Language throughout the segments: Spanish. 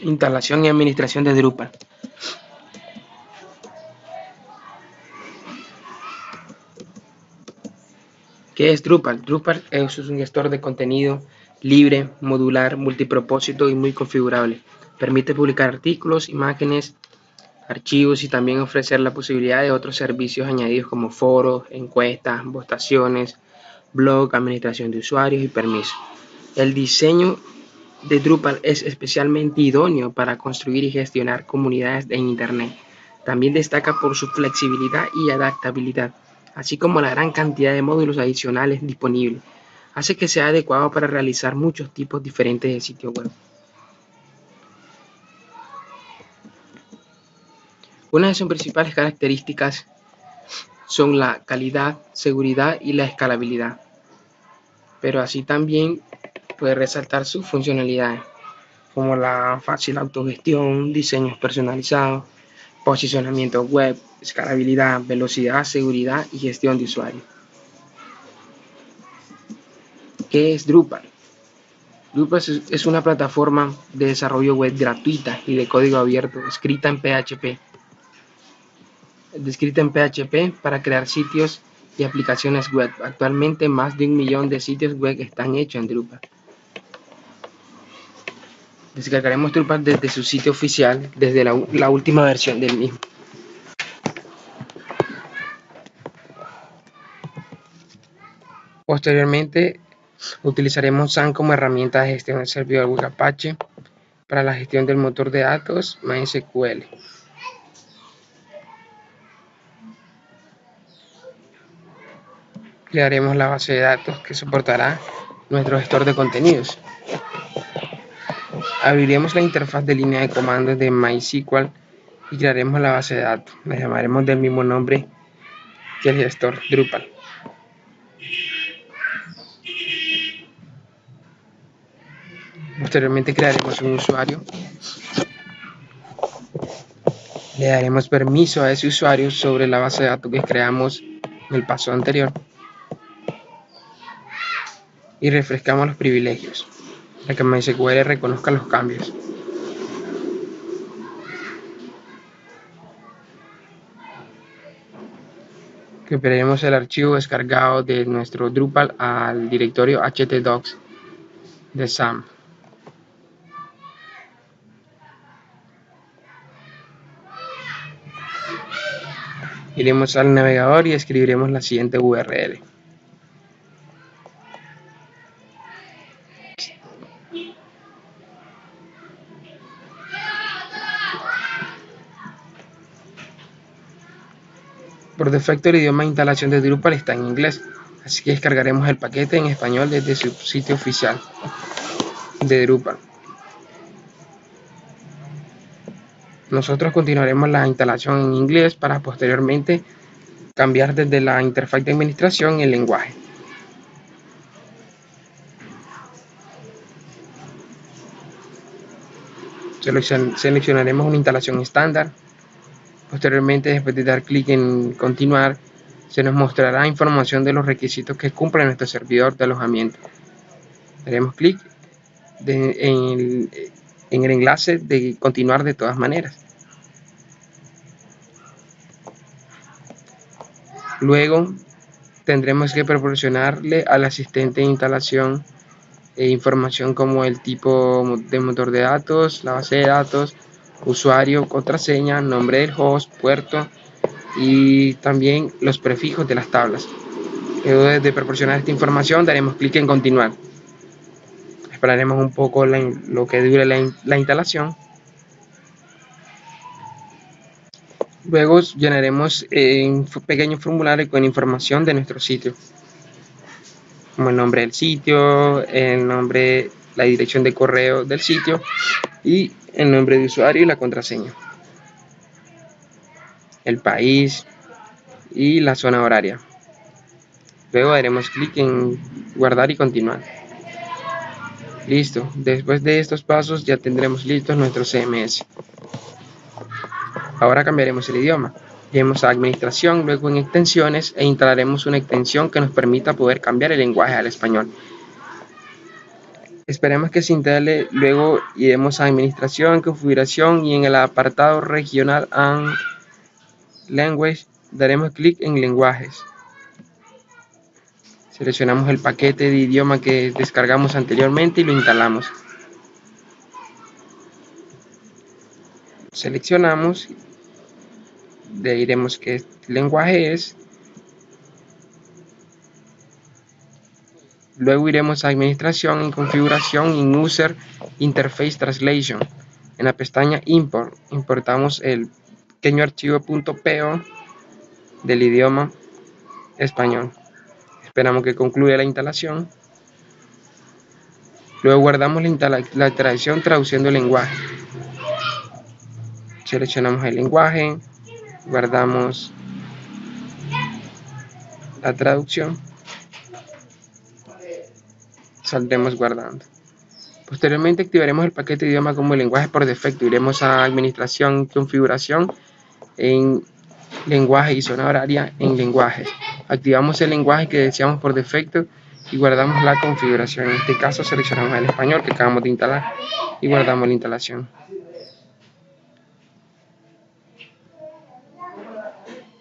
Instalación y administración de Drupal. ¿Qué es Drupal? Drupal es un gestor de contenido libre, modular, multipropósito y muy configurable. Permite publicar artículos, imágenes, archivos y también ofrecer la posibilidad de otros servicios añadidos como foros, encuestas, votaciones, blog, administración de usuarios y permisos. El diseño de Drupal es especialmente idóneo para construir y gestionar comunidades en Internet. También destaca por su flexibilidad y adaptabilidad, así como la gran cantidad de módulos adicionales disponibles. Hace que sea adecuado para realizar muchos tipos diferentes de sitios web. Una de sus principales características son la calidad, seguridad y la escalabilidad, pero así también puede resaltar sus funcionalidades, como la fácil autogestión, diseños personalizados, posicionamiento web, escalabilidad, velocidad, seguridad y gestión de usuarios. ¿Qué es Drupal? Drupal es una plataforma de desarrollo web gratuita y de código abierto escrita en PHP para crear sitios y aplicaciones web. Actualmente más de 1 millón de sitios web están hechos en Drupal. Descargaremos Drupal desde su sitio oficial, desde la última versión del mismo. Posteriormente, utilizaremos SAN como herramienta de gestión del servidor web Apache para la gestión del motor de datos MySQL. Crearemos la base de datos que soportará nuestro gestor de contenidos. Abriremos la interfaz de línea de comandos de MySQL y crearemos la base de datos. La llamaremos del mismo nombre que el gestor Drupal. Posteriormente crearemos un usuario. Le daremos permiso a ese usuario sobre la base de datos que creamos en el paso anterior. Y refrescamos los privilegios para que MySQL reconozca los cambios. Copiaremos el archivo descargado de nuestro Drupal al directorio htdocs de SAM. Iremos al navegador y escribiremos la siguiente URL. Por defecto el idioma de instalación de Drupal está en inglés, así que descargaremos el paquete en español desde su sitio oficial de Drupal. Nosotros continuaremos la instalación en inglés para posteriormente cambiar desde la interfaz de administración el lenguaje. Seleccionaremos una instalación estándar. Posteriormente, después de dar clic en continuar, se nos mostrará información de los requisitos que cumple nuestro servidor de alojamiento. Daremos clic en el enlace de continuar de todas maneras. Luego tendremos que proporcionarle al asistente de instalación información como el tipo de motor de datos, la base de datos, usuario, contraseña, nombre del host, puerto y también los prefijos de las tablas. Luego de proporcionar esta información daremos clic en continuar. Esperaremos un poco lo que dure la instalación. Luego llenaremos un pequeño formulario con información de nuestro sitio, como el nombre del sitio, el nombre, la dirección de correo del sitio y el nombre de usuario y la contraseña, el país y la zona horaria. Luego daremos clic en guardar y continuar. Listo, después de estos pasos ya tendremos listos nuestro CMS. Ahora cambiaremos el idioma. Iremos a administración, luego en extensiones e instalaremos una extensión que nos permita poder cambiar el lenguaje al español. Esperemos que se instale, luego iremos a Administración, Configuración y en el apartado Regional and Language daremos clic en Lenguajes. Seleccionamos el paquete de idioma que descargamos anteriormente y lo instalamos. Seleccionamos, le diremos qué lenguaje es. Luego iremos a Administración, en Configuración, en User Interface Translation. En la pestaña Import, importamos el pequeño archivo .po del idioma español. Esperamos que concluya la instalación. Luego guardamos la traducción traduciendo el lenguaje. Seleccionamos el lenguaje, guardamos la traducción, saldremos guardando. Posteriormente activaremos el paquete de idioma como lenguaje por defecto. Iremos a Administración, Configuración, en Lenguaje y zona horaria en Lenguajes. Activamos el lenguaje que deseamos por defecto y guardamos la configuración. En este caso seleccionamos el español que acabamos de instalar y guardamos la instalación.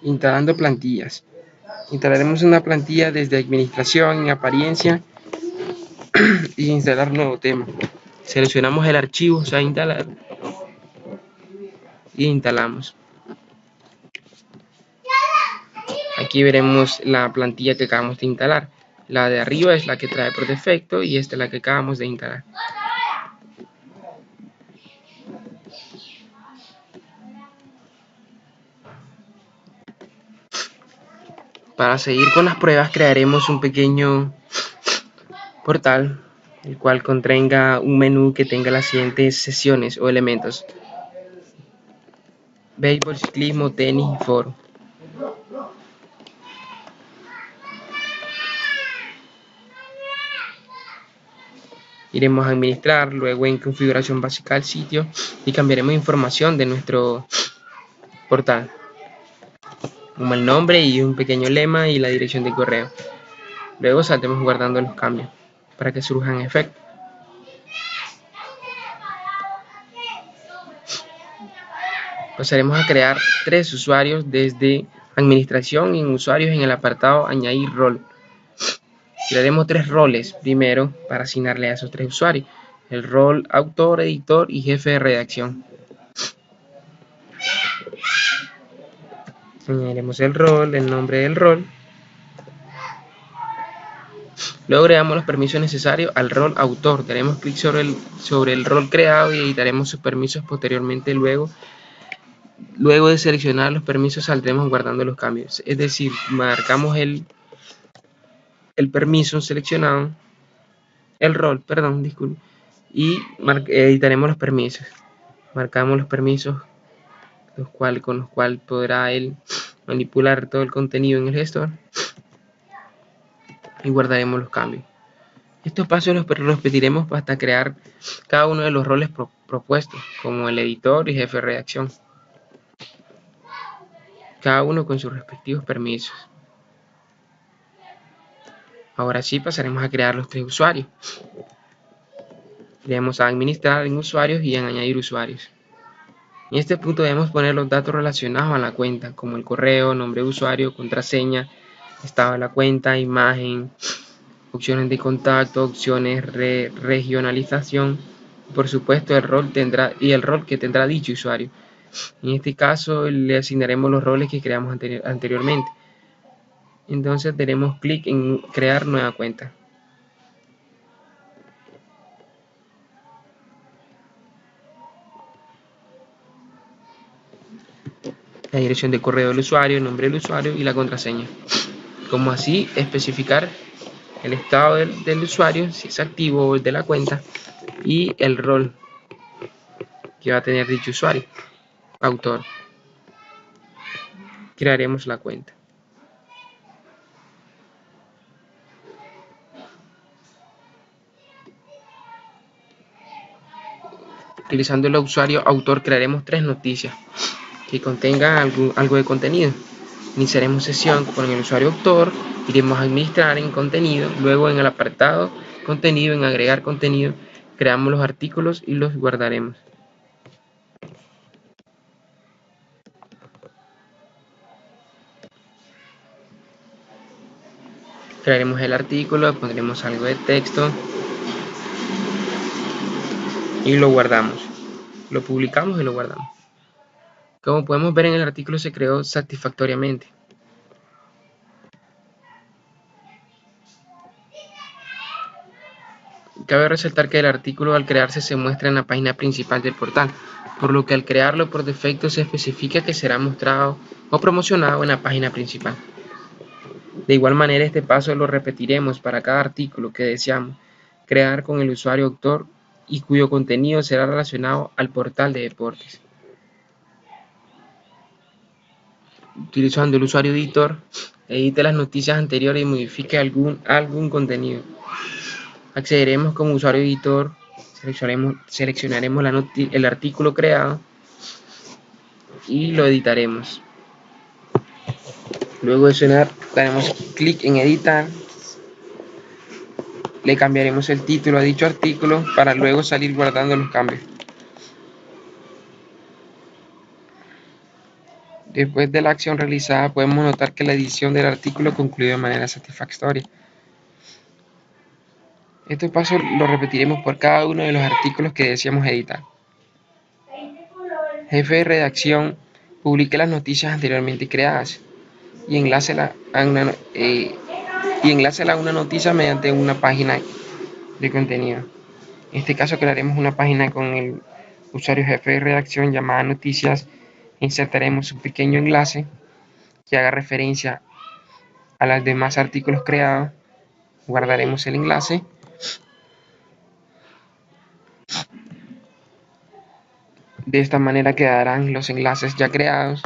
Instalando plantillas. Instalaremos una plantilla desde Administración, en Apariencia y instalar nuevo tema. Seleccionamos el archivo, o sea, instalar, y instalamos. Aquí veremos la plantilla que acabamos de instalar. La de arriba es la que trae por defecto y esta es la que acabamos de instalar. Para seguir con las pruebas crearemos un pequeño portal, el cual contenga un menú que tenga las siguientes sesiones o elementos: béisbol, ciclismo, tenis y foro. Iremos a administrar, luego en configuración básica del sitio y cambiaremos información de nuestro portal, como el nombre y un pequeño lema y la dirección de correo. Luego saldremos guardando los cambios para que surjan efectos. Pasaremos a crear 3 usuarios desde Administración y en Usuarios en el apartado Añadir rol. Crearemos 3 roles primero para asignarle a esos 3 usuarios: el rol autor, editor y jefe de redacción. Añadiremos el rol, el nombre del rol. Luego agregamos los permisos necesarios al rol autor. Daremos clic sobre el rol creado y editaremos sus permisos posteriormente. Luego de seleccionar los permisos saldremos guardando los cambios. Es decir, marcamos el permiso seleccionado, el rol, perdón, disculpe, y editaremos los permisos. Marcamos los permisos con los cuales podrá él manipular todo el contenido en el gestor y guardaremos los cambios. Estos pasos los repetiremos hasta crear cada uno de los roles propuestos, como el editor y jefe de redacción, cada uno con sus respectivos permisos. Ahora sí pasaremos a crear los 3 usuarios. Iremos a administrar en usuarios y en añadir usuarios. En este punto debemos poner los datos relacionados a la cuenta, como el correo, nombre de usuario, contraseña, estado de la cuenta, imagen, opciones de contacto, opciones de regionalización, y por supuesto el rol que tendrá dicho usuario. En este caso le asignaremos los roles que creamos anteriormente. Entonces daremos clic en crear nueva cuenta. La dirección de correo del usuario, el nombre del usuario y la contraseña. Como así especificar el estado del usuario, si es activo o el de la cuenta, y el rol que va a tener dicho usuario, autor. Crearemos la cuenta. Utilizando el usuario autor crearemos 3 noticias que contengan algo de contenido. Iniciaremos sesión con el usuario autor, Iremos a administrar en contenido, luego en el apartado contenido, en agregar contenido, creamos los artículos y los guardaremos. Crearemos el artículo, pondremos algo de texto y lo guardamos. Lo publicamos y lo guardamos. Como podemos ver, en el artículo se creó satisfactoriamente. Cabe resaltar que el artículo al crearse se muestra en la página principal del portal, por lo que al crearlo por defecto se especifica que será mostrado o promocionado en la página principal. De igual manera, este paso lo repetiremos para cada artículo que deseamos crear con el usuario autor y cuyo contenido será relacionado al portal de deportes. Utilizando el usuario editor, edite las noticias anteriores y modifique algún contenido. Accederemos como usuario editor, seleccionaremos el artículo creado y lo editaremos. Luego de seleccionar, daremos clic en editar, le cambiaremos el título a dicho artículo para luego salir guardando los cambios. Después de la acción realizada, podemos notar que la edición del artículo concluyó de manera satisfactoria. Estos pasos los repetiremos por cada uno de los artículos que deseamos editar. Jefe de redacción, publique las noticias anteriormente creadas y enlácela a una noticia mediante una página de contenido. En este caso crearemos una página con el usuario jefe de redacción llamada noticias e insertaremos un pequeño enlace que haga referencia a los demás artículos creados. Guardaremos el enlace. De esta manera quedarán los enlaces ya creados.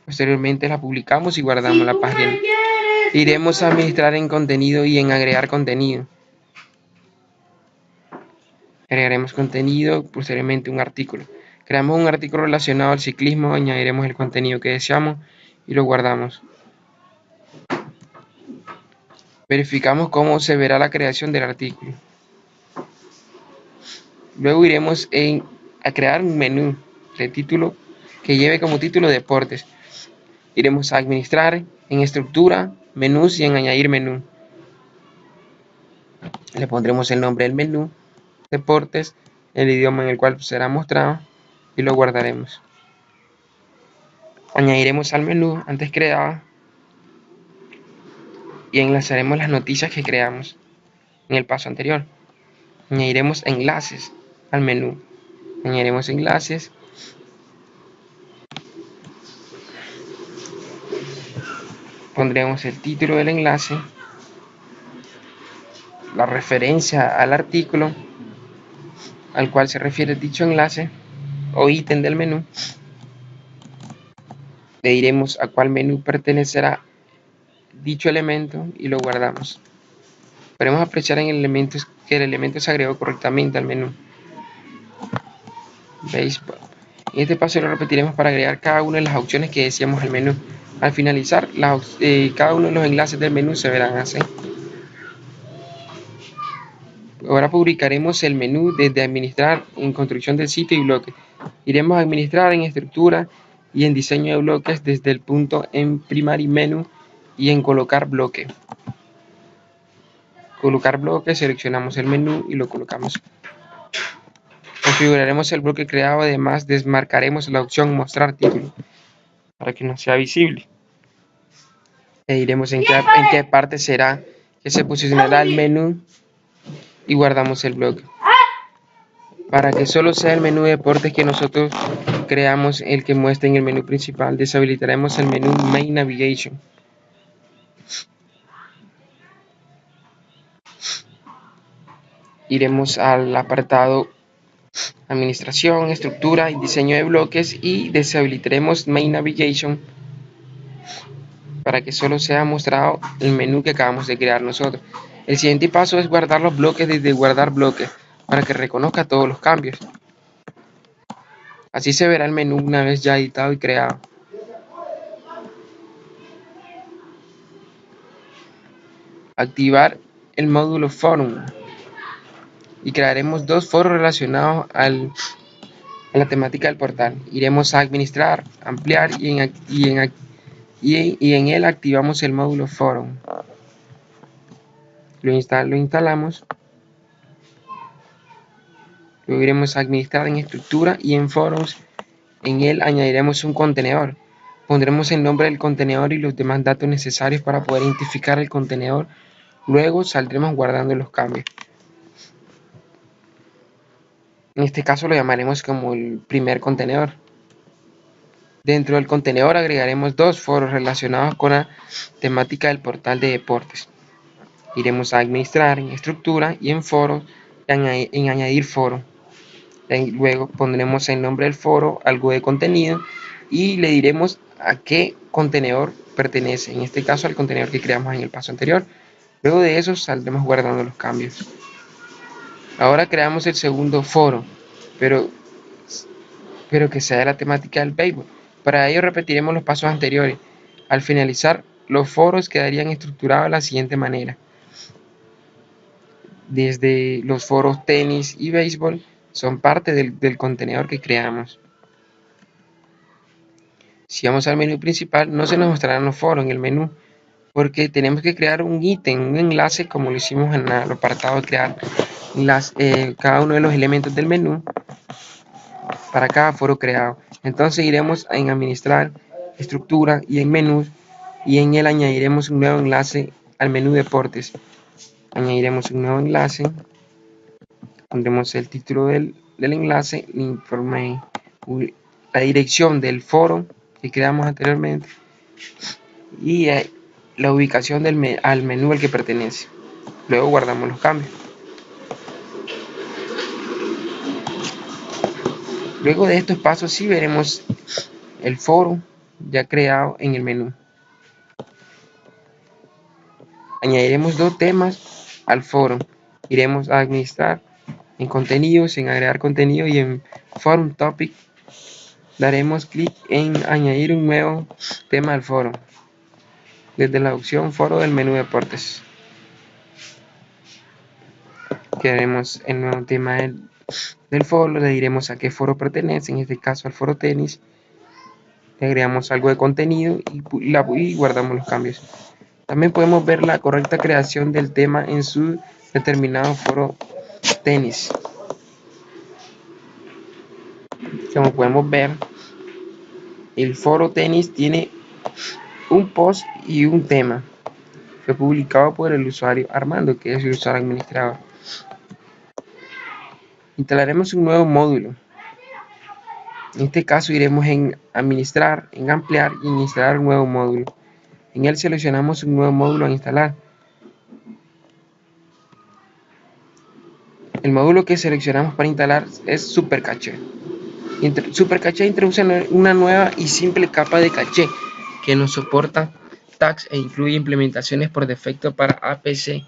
Posteriormente la publicamos y guardamos la página. Iremos a administrar en contenido y en agregar contenido. Agregaremos contenido, posteriormente un artículo. Creamos un artículo relacionado al ciclismo, añadiremos el contenido que deseamos y lo guardamos. Verificamos cómo se verá la creación del artículo. Luego iremos a crear un menú de título que lleve como título deportes. Iremos a administrar en estructura, menús y en añadir menú. Le pondremos el nombre del menú, deportes, el idioma en el cual será mostrado y lo guardaremos. Añadiremos al menú antes creado y enlazaremos las noticias que creamos en el paso anterior. Añadiremos enlaces al menú. Añadiremos enlaces. Pondremos el título del enlace, la referencia al artículo al cual se refiere dicho enlace o ítem del menú. Le diremos a cuál menú pertenecerá dicho elemento y lo guardamos. Podemos apreciar en el elemento que el elemento se agregó correctamente al menú. ¿Veis? En este paso lo repetiremos para agregar cada una de las opciones que deseamos al menú. Al finalizar, cada uno de los enlaces del menú se verán así. Ahora publicaremos el menú desde administrar en construcción del sitio y bloque. Iremos a administrar en estructura y en diseño de bloques desde el punto en primary menu y en colocar bloque. Colocar bloque, seleccionamos el menú y lo colocamos. Configuraremos el bloque creado, además desmarcaremos la opción mostrar título para que no sea visible. Le diremos en qué parte será que se posicionará el menú y guardamos el bloque. Para que solo sea el menú de deportes que nosotros creamos el que muestre en el menú principal, deshabilitaremos el menú Main Navigation. Iremos al apartado Administración, Estructura y Diseño de bloques y deshabilitaremos Main Navigation para que solo sea mostrado el menú que acabamos de crear nosotros. El siguiente paso es guardar los bloques desde guardar bloques para que reconozca todos los cambios. Así se verá el menú una vez ya editado y creado. activar el módulo Forum y crearemos dos foros relacionados a la temática del portal. Iremos a administrar, ampliar y en él activamos el módulo Forum. Lo instalamos. Luego iremos a administrar en estructura y en forums. En él añadiremos un contenedor. Pondremos el nombre del contenedor y los demás datos necesarios para poder identificar el contenedor. Luego saldremos guardando los cambios. En este caso lo llamaremos como el primer contenedor. Dentro del contenedor agregaremos dos foros relacionados con la temática del portal de deportes. Iremos a administrar en estructura y en foros, en añadir foro. Luego pondremos el nombre del foro, algo de contenido y le diremos a qué contenedor pertenece, en este caso al contenedor que creamos en el paso anterior. Luego de eso saldremos guardando los cambios. Ahora creamos el segundo foro, pero que sea de la temática del béisbol. Para ello repetiremos los pasos anteriores. Al finalizar, los foros quedarían estructurados de la siguiente manera. Desde los foros tenis y béisbol son parte del contenedor que creamos. Si vamos al menú principal, no se nos mostrarán los foros en el menú, porque tenemos que crear un ítem, un enlace, como lo hicimos en el apartado de crear cada uno de los elementos del menú para cada foro creado. Entonces iremos en administrar, estructura y en menús, y en él añadiremos un nuevo enlace al menú deportes. Añadiremos un nuevo enlace, pondremos el título del enlace, el informe, la dirección del foro que creamos anteriormente y la ubicación al menú al que pertenece. Luego guardamos los cambios. Luego de estos pasos sí veremos el foro ya creado en el menú. Añadiremos dos temas al foro. Iremos a administrar en contenidos, en agregar contenido y en forum topic daremos clic en añadir un nuevo tema al foro desde la opción foro del menú deportes. Crearemos el nuevo tema del foro, le diremos a qué foro pertenece, en este caso al foro tenis. Le agregamos algo de contenido y guardamos los cambios. También podemos ver la correcta creación del tema en su determinado foro tenis. Como podemos ver, el foro tenis tiene un post y un tema. Fue publicado por el usuario Armando, que es el usuario administrador. Instalaremos un nuevo módulo. En este caso iremos en administrar, en ampliar y en instalar un nuevo módulo. En él seleccionamos un nuevo módulo a instalar. El módulo que seleccionamos para instalar es Super Caché. Super Caché introduce una nueva y simple capa de caché que nos soporta tags e incluye implementaciones por defecto para APC,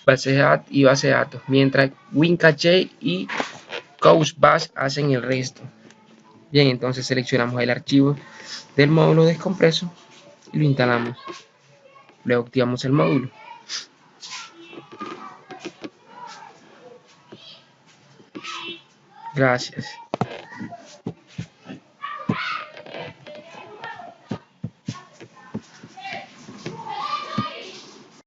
base de datos y base de datos, mientras WinCache y CouchBash hacen el resto. Bien, entonces seleccionamos el archivo del módulo descompreso y lo instalamos. Luego activamos el módulo. Gracias.